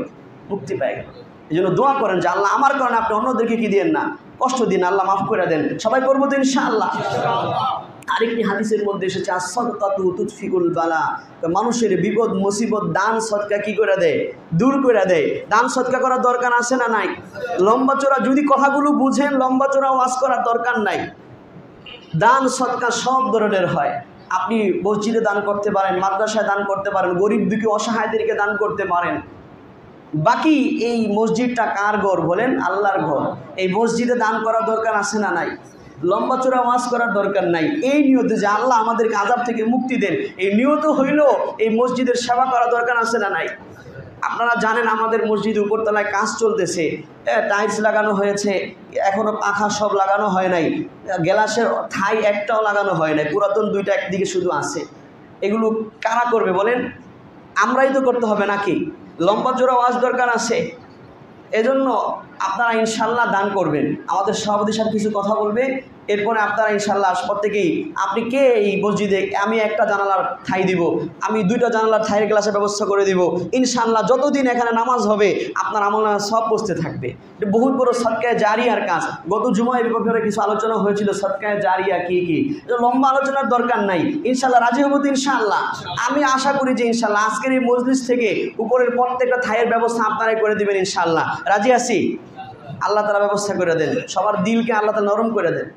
মুক্তি পেয়ে গেল। এই জন্য দোয়া করেন যে আল্লাহ আমার কারণে আপনি অন্যদেরকে কি দিয়েন না, কষ্ট দিন, আল্লাহ মাফ করে দেন। সবাই করবো তো ইনশাআল্লাহ। আরেকটি হাদিসের মধ্যে এসেছে আস-সাদকাতু তুতফিকুল বালা, মানুষের বিপদ মুসিবত দান সদকা কি করে দেয়? দূর করে দেয়। দান সদকা করার দরকার আছে না নাই? লম্বা চড়া যদি কথাগুলো বুঝেন, লম্বা চড়া ওয়াজ করার দরকার নাই। দান সদকা সব ধরনের হয়। আপনি মসজিদে দান করতে পারেন, মাদ্রাসায় দান করতে পারেন, গরিব দুঃখী অসহায়দেরকে দান করতে পারেন। বাকি এই মসজিদটা কার ঘর বলেন? আল্লাহর ঘর। এই মসজিদে দান করার দরকার আছে না নাই? লম্বা চূড়া ওয়াজ করার দরকার নাই। এই নিয়তে যে আল্লাহ আমাদেরকে আযাব থেকে মুক্তি দেন, এই নিয়ত হইল এই মসজিদের সেবা করা দরকার আছে না নাই? আপনারা জানেন আমাদের মসজিদের উপরতলায় কাজ চলতেছে, টাইলস লাগানো হয়েছে, এখনও পাখা সব লাগানো হয় নাই, গ্লাসের থাই একটাও লাগানো হয় নাই, পুরাতন দুইটা একদিকে শুধু আছে। এগুলো কারা করবে বলেন? আমরাই তো করতে হবে নাকি? লম্বা চূড়া ওয়াজ দরকার আছে। এজন্য আপনারা ইনশাল্লাহ দান করবেন। আমাদের সভাপতি সাহেব কিছু কথা বলবে, এরপরে আপনারা ইনশাল্লাহ প্রত্যেকেই, আপনি কে এই মসজিদে, আমি একটা জানালার ঠাই দিব, আমি 2টা জানালার ঠাইয়ের গ্লাসের ব্যবস্থা করে দিব। ইনশাল্লাহ যতদিন এখানে নামাজ হবে আপনার আমলনামা সব বসতে থাকবে। এটা বহুত বড় সদকায়ে জারিয়ার কাজ। গত জুমায় এই ব্যাপারে কিছু আলোচনা হয়েছিল, সদকায়ে জারিয়া কি কি। লম্বা আলোচনার দরকার নাই। ইনশাল্লাহ রাজি হবো তো ইনশাল্লাহ। আমি আশা করি যে ইনশাল্লাহ আজকের এই মজলিস থেকে উপরের প্রত্যেকটা ঠাইয়ের ব্যবস্থা আপনারাই করে দেবেন ইনশাল্লাহ। রাজি আছি? আল্লাহ তাআলা ব্যবস্থা করে দেন, সবার দিলকে আল্লাহ তাআলা নরম করে দেন।